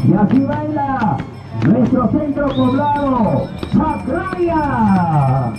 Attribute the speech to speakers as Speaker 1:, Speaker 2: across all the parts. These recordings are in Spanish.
Speaker 1: Y así baila nuestro centro poblado, Sacraya.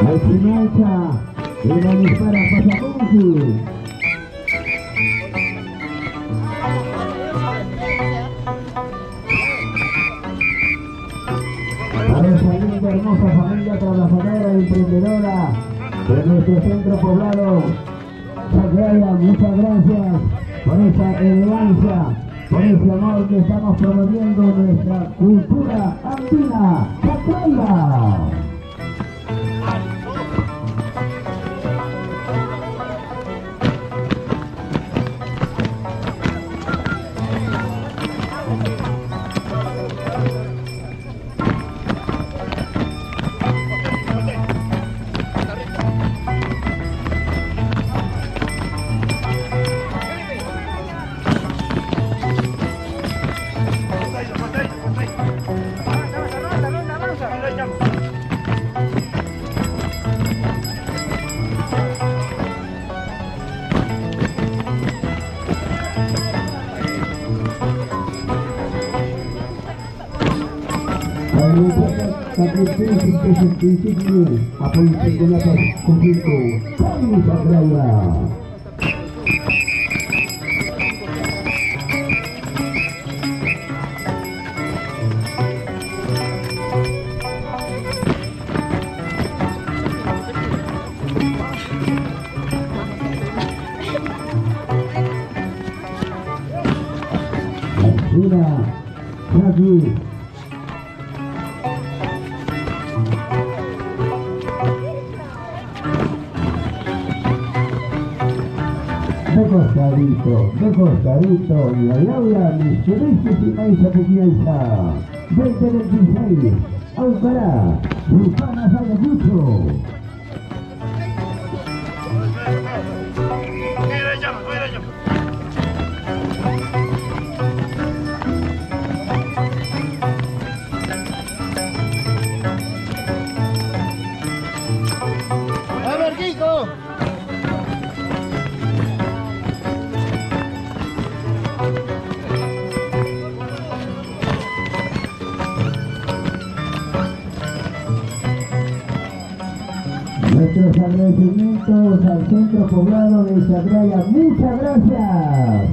Speaker 1: Al Pinocha, era dispara Pasapunki. Para esa linda, hermosa familia trabajadora y emprendedora de nuestro centro poblado, Sacraya, muchas gracias por esa elegancia, por ese amor que estamos promoviendo nuestra cultura andina, Sacraya. Sacrificio presenticidio, apoyo campeonato conjunto, Carlos Sacraya. Mira, aquí. De costadito, y al aula, mis chubistas y maíz a Puquiaiza, 2026, Aucará, Lujana Ayacucho.
Speaker 2: ¡A ver, Kiko!
Speaker 1: Nuestros agradecimientos al centro poblado de Sacraya. Muchas gracias.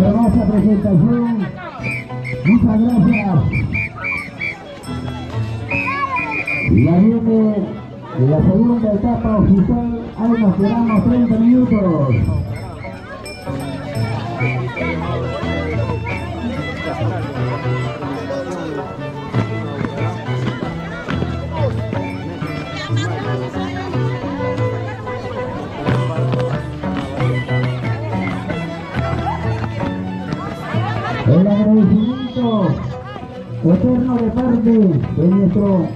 Speaker 1: hermosa presentación. Muchas gracias. Ya viene la segunda etapa oficial. Ahí nos quedamos 30 minutos. El agradecimiento eterno de parte de nuestro